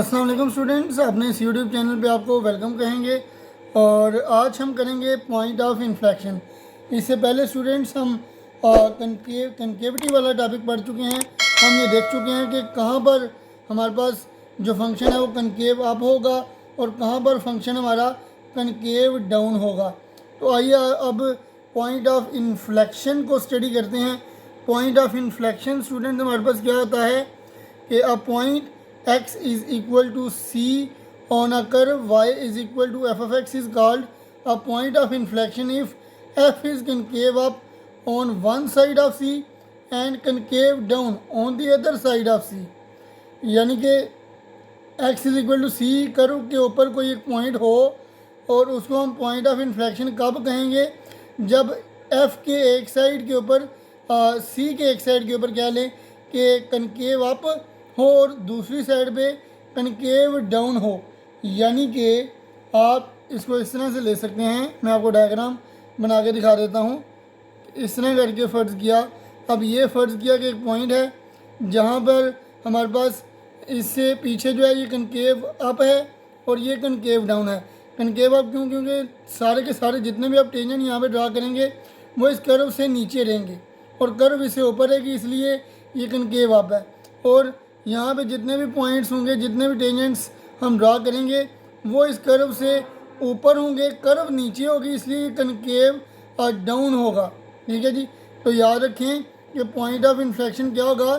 अस्सलाम वालेकुम स्टूडेंट्स, अपने इस यूट्यूब चैनल पे आपको वेलकम कहेंगे। और आज हम करेंगे पॉइंट ऑफ इन्फ्लेक्शन। इससे पहले स्टूडेंट्स हम कनकेविटी वाला टॉपिक पढ़ चुके हैं। हम ये देख चुके हैं कि कहाँ पर हमारे पास जो फंक्शन है वो कनकेव अप होगा और कहाँ पर फंक्शन हमारा कनकेव डाउन होगा। तो आइए अब पॉइंट ऑफ इन्फ्लेक्शन को स्टडी करते हैं। पॉइंट ऑफ इन्फ्लेक्शन स्टूडेंट हमारे पास क्या होता है कि a point x is equal to c on a curve y is equal to f of x is called a point of inflection if f is concave up on one side of c and concave down on the other side of c। यानी कि x is equal to C curve के ऊपर कोई एक point हो और उसको हम पॉइंट ऑफ इन्फ्लेक्शन कब कहेंगे, जब f के एक साइड के ऊपर c के एक साइड के ऊपर क्या लें कि कनकेव अप हो और दूसरी साइड पे कनकेव डाउन हो। यानी कि आप इसको इस तरह से ले सकते हैं। मैं आपको डायग्राम बना के दिखा देता हूँ। इस तरह करके फ़र्ज़ किया। अब ये फ़र्ज़ किया कि एक पॉइंट है जहाँ पर हमारे पास इससे पीछे जो है ये कनकेव अप है और ये कनकेव डाउन है। कनकेव अप क्यों? क्योंकि सारे के सारे जितने भी आप टेंजेंट यहाँ पे ड्रा करेंगे वो इस कर्व से नीचे रहेंगे और कर्व इससे ऊपर है कि इसलिए ये कनकेव अप है। और यहाँ पे जितने भी पॉइंट्स होंगे, जितने भी टेंजेंट्स हम ड्रा करेंगे वो इस कर्व से ऊपर होंगे, कर्व नीचे होगी इसलिए कनकेव डाउन होगा। ठीक है जी। तो याद रखें कि पॉइंट ऑफ इन्फ्लेक्शन क्या होगा।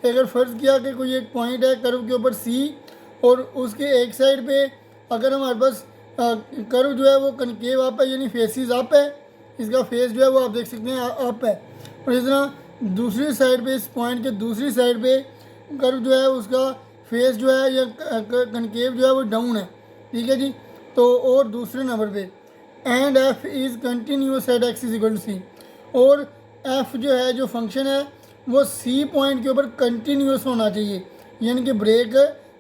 अगर फ़र्ज़ किया कि कोई एक पॉइंट है कर्व के ऊपर सी और उसके एक साइड पे अगर हमारे पास कर्व जो है वो कनकेव अप है यानी फेसिस अप है, इसका फेस जो है वो आप देख सकते हैं अप है। और इस तरह दूसरी साइड पे, इस पॉइंट के दूसरी साइड पे कर्व जो है उसका फेस जो है या कनकेव जो है वो डाउन है। ठीक है जी। तो और दूसरे नंबर पे and F is continuous at X is equal to C, और एफ जो है जो फंक्शन है वो सी पॉइंट के ऊपर कंटिन्यूस होना चाहिए यानी कि ब्रेक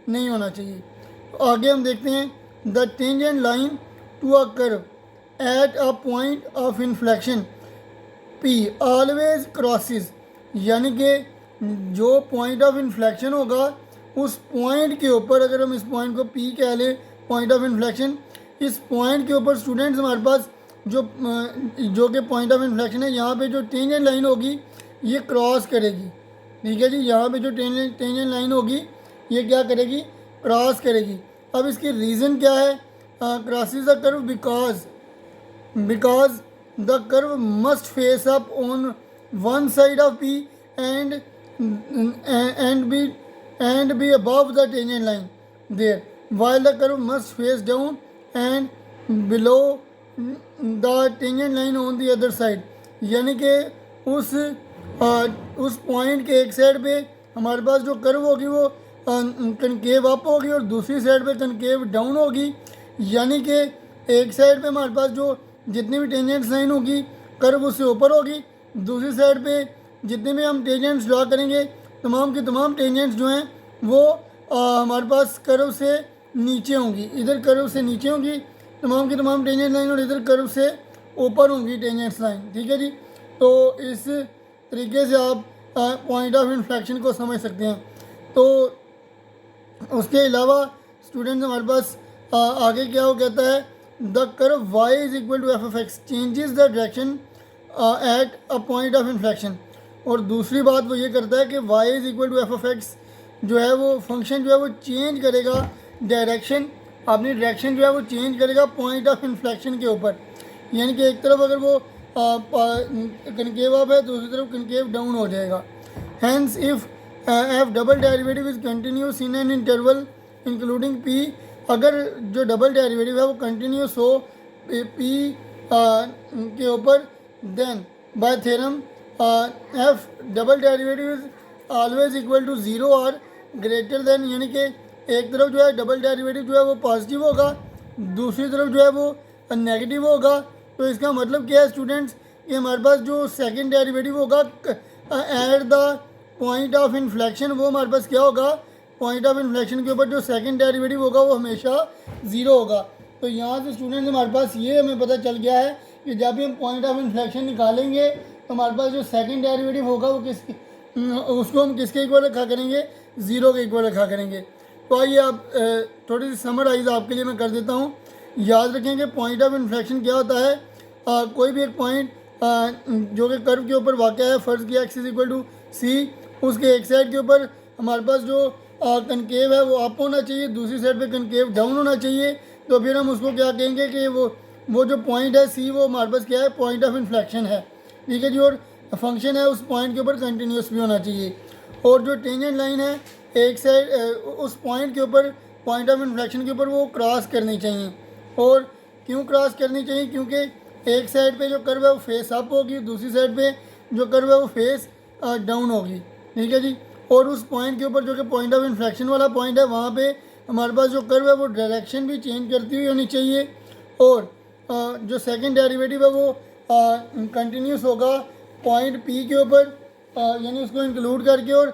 नहीं होना चाहिए। तो आगे हम देखते हैं the tangent line to a curve at a point of inflection P always crosses, यानी कि जो पॉइंट ऑफ इन्फ्लेक्शन होगा उस पॉइंट के ऊपर, अगर हम इस पॉइंट को पी कह लें पॉइंट ऑफ इन्फ्लेक्शन, इस पॉइंट के ऊपर स्टूडेंट्स हमारे पास जो कि पॉइंट ऑफ इन्फ्लेक्शन है यहाँ पे जो टेंजेंट लाइन होगी ये क्रॉस करेगी। ठीक है जी। यहाँ पे जो टेंजेंट लाइन होगी ये क्या करेगी, क्रॉस करेगी। अब इसकी रीज़न क्या है, crosses the curve because the curve must face up on one side of P and be above the tangent line there, while the curve must face down and below the tangent line on the other side। यानी कि उस point के एक side पे हमारे पास जो curve होगी वो कनकेव अप होगी और दूसरी साइड पे कनकेव डाउन होगी। यानी कि एक साइड पे हमारे पास जो जितनी भी टेंजेंट्स लाइन होगी कर्व उससे ऊपर होगी, दूसरी साइड पे जितने भी हम टेंजेंट्स ड्रा करेंगे तमाम की तमाम टेंजेंट्स जो हैं वो हमारे पास कर्व से नीचे होंगी। इधर कर्व से नीचे होंगी तमाम की तमाम टेंजेंट लाइन और इधर कर्व से ऊपर होंगी टेंजेंट्स लाइन। ठीक है जी। तो इस तरीके से आप पॉइंट ऑफ इन्फ्लेक्शन को समझ सकते हैं। तो उसके अलावा स्टूडेंट्स हमारे पास आगे क्या हो कहता है, the curve y is equal to F of X changes the direction at a point of inflection. और दूसरी बात वो ये करता है कि y is equal to F of X जो है वो फंक्शन जो है वो चेंज करेगा डायरेक्शन, अपनी डायरेक्शन जो है वो चेंज करेगा पॉइंट ऑफ इन्फ्लेक्शन के ऊपर। यानी कि एक तरफ अगर वो कनकेव अप है दूसरी तरफ कनकेव डाउन हो जाएगा। Hence if F double derivative is continuous in an interval including P, अगर जो डबल डेरिवेटिव है वो कंटिन्यूस हो पी के ऊपर, then by theorem F double derivative is always equal to zero और ग्रेटर देन, यानी कि एक तरफ जो है डबल डेरिवेटिव जो है वो पॉजिटिव होगा, दूसरी तरफ जो है वो नेगेटिव होगा। तो इसका मतलब क्या है स्टूडेंट्स कि हमारे पास जो सेकंड डेरिवेटिव होगा at the point of inflection वो हमारे पास क्या होगा, पॉइंट ऑफ इन्फ्लेक्शन के ऊपर जो सेकंड डेरिवेटिव होगा वो हमेशा ज़ीरो होगा। तो यहाँ से स्टूडेंट्स हमारे पास ये हमें पता चल गया है कि जब भी हम पॉइंट ऑफ इन्फ्लेक्शन निकालेंगे तो हमारे पास जो सेकंड डेरिवेटिव होगा वो उसको हम किसके इक्वल रखा करेंगे, ज़ीरो के इक्वल रखा करेंगे। तो आइए आप थोड़ी सी समराइज आपके लिए मैं कर देता हूँ। याद रखें कि पॉइंट ऑफ इन्फ्लेक्शन क्या होता है। कोई भी एक पॉइंट जो कि कर्व के ऊपर वाक़ है, फ़र्ज़ किया एक्स इज इक्वल टू सी, उसके एक साइड के ऊपर हमारे पास जो कनकेव है वो अप होना चाहिए, दूसरी साइड पे कनकेव डाउन होना चाहिए। तो फिर हम उसको क्या कहेंगे कि वो जो पॉइंट है सी, वो हमारे पास क्या है, पॉइंट ऑफ इन्फ्लेक्शन है। ठीक है जी। और फंक्शन है उस पॉइंट के ऊपर कंटिन्यूस भी होना चाहिए। और जो टेंजेंट लाइन है एक साइड उस पॉइंट के ऊपर, पॉइंट ऑफ इन्फ्लेक्शन के ऊपर वो क्रॉस करनी चाहिए। और क्यों क्रॉस करनी चाहिए? क्योंकि एक साइड पे जो कर्व है वो फेस अप होगी, दूसरी साइड पे जो कर्व है वो फेस डाउन होगी। ठीक है जी। और उस पॉइंट के ऊपर जो कि पॉइंट ऑफ इन्फ्लेक्शन वाला पॉइंट है, वहाँ पे हमारे पास जो कर्व है वो डायरेक्शन भी चेंज करती हुई होनी चाहिए। और जो सेकंड डेरिवेटिव है वो कंटिन्यूस होगा पॉइंट पी के ऊपर, यानी उसको इंक्लूड करके। और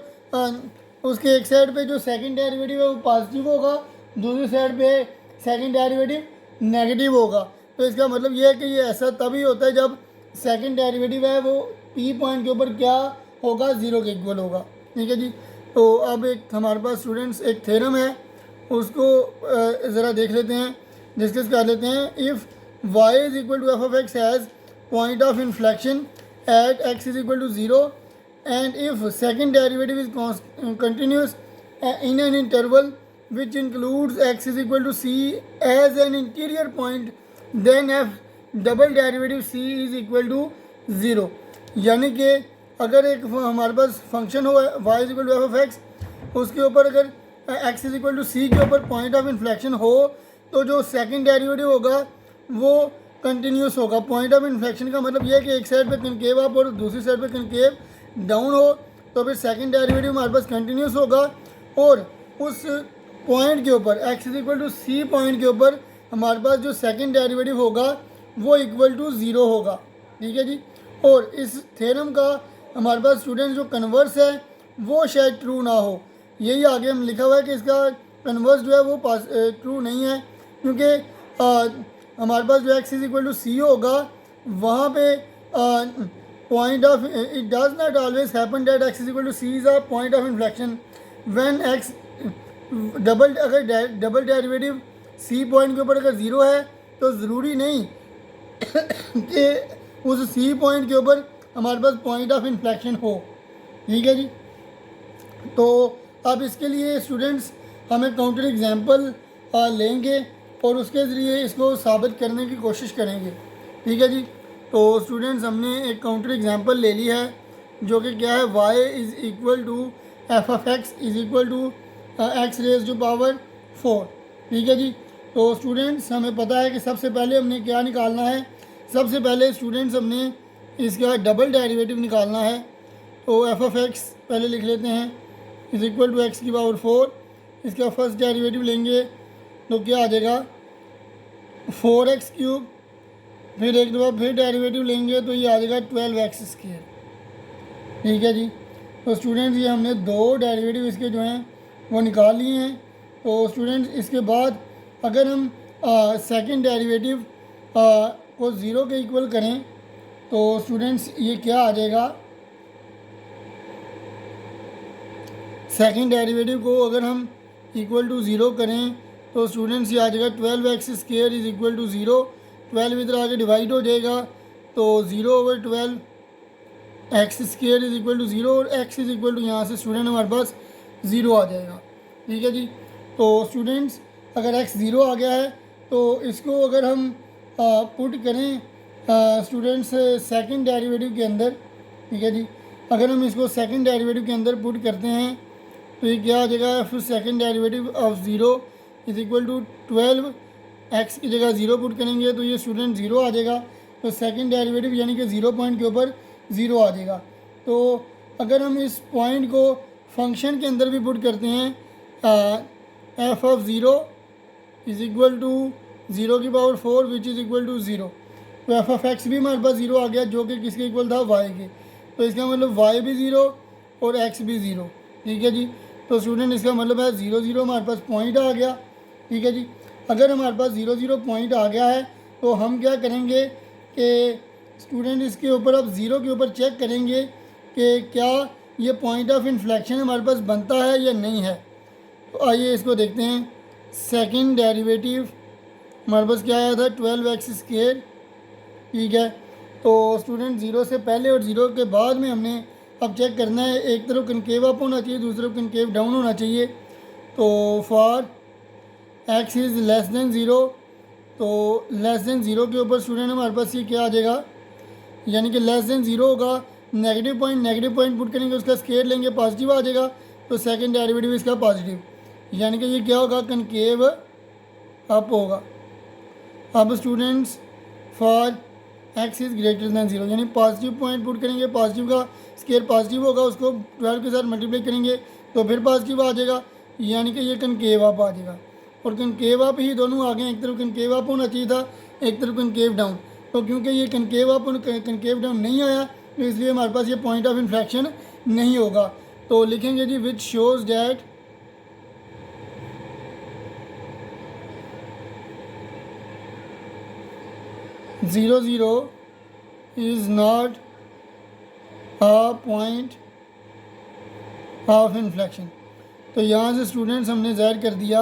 उसके एक साइड पे जो सेकंड डेरिवेटिव है वो पॉजिटिव होगा, दूसरी साइड पे सेकंड डेरिवेटिव नेगेटिव होगा। तो इसका मतलब ये है कि ये ऐसा तभी होता है जब सेकंड डेरिवेटिव है वो पी पॉइंट के ऊपर क्या होगा, ज़ीरो के इक्वल होगा। ठीक है जी। तो अब एक हमारे पास स्टूडेंट्स एक थ्योरम है, उसको ज़रा देख लेते हैं, डिस्कस कर लेते हैं। If y is equal to F of X has point of inflection at x is equal to zero and if second derivative is continuous in an interval which includes x is equal to c as an interior point, then f double derivative c is equal to zero. यानी कि अगर एक हमारे पास function हो y is equal to F of X, उसके ऊपर अगर x is equal to C के ऊपर पॉइंट ऑफ इन्फ्लेक्शन हो, तो जो सेकंड डेरिवेटिव होगा वो कंटिन्यूस होगा। पॉइंट ऑफ इन्फ्लेक्शन का मतलब यह है कि एक साइड पे कनकेव अप और दूसरी साइड पे कनकेव डाउन हो, तो फिर सेकंड डेरिवेटिव हमारे पास कंटिन्यूस होगा। और उस पॉइंट के ऊपर x is equal to C point के ऊपर हमारे पास जो सेकंड डेरिवेटिव होगा वो इक्वल टू ज़ीरो होगा। ठीक है जी। और इस थ्योरम का हमारे पास स्टूडेंट जो कन्वर्स है वो शायद ट्रू ना हो, यही आगे हम लिखा हुआ है कि इसका कन्वर्स जो है वो ट्रू नहीं है, क्योंकि हमारे पास जो x इज इक्वल टू सी होगा वहाँ पे point of it does not always happen that x is equal to c is a point of inflection when x double, अगर डबल डेरिवेटिव c पॉइंट के ऊपर अगर ज़ीरो है तो ज़रूरी नहीं कि उस c पॉइंट के ऊपर हमारे पास पॉइंट ऑफ इन्फ्लेक्शन हो। ठीक है जी। तो अब इसके लिए स्टूडेंट्स हमें काउंटर एग्जांपल लेंगे और उसके ज़रिए इसको साबित करने की कोशिश करेंगे। ठीक है जी। तो स्टूडेंट्स हमने एक काउंटर एग्जांपल ले ली है जो कि क्या है, y is equal to F of X is equal to X raise to power 4। ठीक है जी। तो स्टूडेंट्स हमें पता है कि सबसे पहले हमने क्या निकालना है, सबसे पहले स्टूडेंट्स हमने इसका डबल डेरिवेटिव निकालना है। तो एफ ऑफ एक्स पहले लिख लेते हैं इज़ इक्वल टू एक्स की पावर 4। इसका फर्स्ट डेरिवेटिव लेंगे तो क्या आ जाएगा, 4x क्यूब। फिर एक दफ़ा फिर डेरिवेटिव लेंगे तो ये आ जाएगा 12x स्क्वायर। ठीक है जी। तो स्टूडेंट्स ये हमने दो डेरिवेटिव इसके जो हैं वो निकाल लिए हैं। तो स्टूडेंट्स इसके बाद अगर हम सेकंड डेरिवेटिव को ज़ीरो के इक्वल करें तो स्टूडेंट्स ये क्या आ जाएगा, सेकंड डेरिवेटिव को अगर हम इक्वल टू ज़ीरो करें तो स्टूडेंट्स ये आ जाएगा 12x square is equal to zero. 12 इधर आगे डिवाइड हो जाएगा तो 0/12 X square is equal to zero, और x इज़ इक्वल टू यहाँ से स्टूडेंट हमारे पास ज़ीरो आ जाएगा। ठीक है जी। तो स्टूडेंट्स अगर x ज़ीरो आ गया है तो इसको अगर हम पुट करें स्टूडेंट्स सेकंड डेरिवेटिव के अंदर। ठीक है जी। अगर हम इसको सेकंड डेरिवेटिव के अंदर पुट करते हैं तो ये क्या आ जाएगा, फिर second derivative of zero is equal to 12 X की जगह ज़ीरो पुट करेंगे तो ये स्टूडेंट ज़ीरो आ जाएगा। तो सेकंड डेरिवेटिव यानी कि ज़ीरो पॉइंट के ऊपर ज़ीरो आ जाएगा। तो अगर हम इस पॉइंट को फंक्शन के अंदर भी पुट करते हैं F of zero is equal to zero की power 4 which is equal to zero. तो एफ ऑफ एक्स भी हमारे पास ज़ीरो आ गया जो कि किसके इक्वल था, वाई के। तो इसका मतलब वाई भी ज़ीरो और एक्स भी ज़ीरो। ठीक है जी। तो स्टूडेंट इसका मतलब है ज़ीरो ज़ीरो हमारे पास पॉइंट आ गया। ठीक है जी। अगर हमारे पास ज़ीरो ज़ीरो पॉइंट आ गया है तो हम क्या करेंगे कि स्टूडेंट इसके ऊपर अब ज़ीरो के ऊपर चेक करेंगे कि क्या ये पॉइंट ऑफ इन्फ्लेक्शन हमारे पास बनता है या नहीं है। तो आइए इसको देखते हैं। सेकंड डेरिवेटिव हमारे पास क्या आया था, 12x²। ठीक है, तो स्टूडेंट ज़ीरो से पहले और ज़ीरो के बाद में हमने अब चेक करना है, एक तरफ कनकेव अप होना चाहिए, दूसरी तरफ कनकेव डाउन होना चाहिए। तो for x is less than zero, तो लेस देन ज़ीरो के ऊपर स्टूडेंट हमारे पास ये क्या आ जाएगा, यानी कि लेस देन ज़ीरो होगा, नेगेटिव पॉइंट पुट करेंगे, उसका स्केयर लेंगे, पॉजिटिव आ जाएगा, तो सेकंड डेरिवेटिव इसका पॉजिटिव, यानी कि ये क्या होगा, कनकेव अप होगा। अब students for x is greater than zero, यानी पॉजिटिव पॉइंट पुट करेंगे, पॉजिटिव का स्केयर पॉजिटिव होगा, उसको 12 के साथ मल्टीप्लाई करेंगे तो फिर पॉजिटिव आ जाएगा, यानी कि ये कनकेव अप आ जाएगा। और कनकेव अप ही दोनों आ गए, एक तरफ कनकेव अप होना चाहिए था, एक तरफ कनकेव डाउन। तो क्योंकि ये कनकेव अप और कनकेव डाउन नहीं आया, तो इसलिए हमारे पास ये पॉइंट ऑफ इन्फ्लेक्शन नहीं होगा। तो लिखेंगे G which shows that zero zero is not a point of inflection. तो यहाँ से स्टूडेंट्स हमने ज़ाहिर कर दिया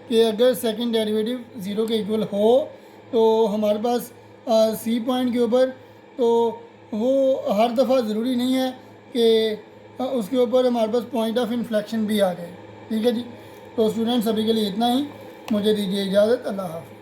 कि अगर सेकंड डेरिवेटिव ज़ीरो के इक्वल हो तो हमारे पास सी पॉइंट के ऊपर, तो वो हर दफ़ा ज़रूरी नहीं है कि उसके ऊपर हमारे पास पॉइंट ऑफ इन्फ्लेक्शन भी आ जाए। ठीक है जी, तो स्टूडेंट्स अभी के लिए इतना ही, मुझे दीजिए इजाज़त, अल्लाह हाफ़िज़।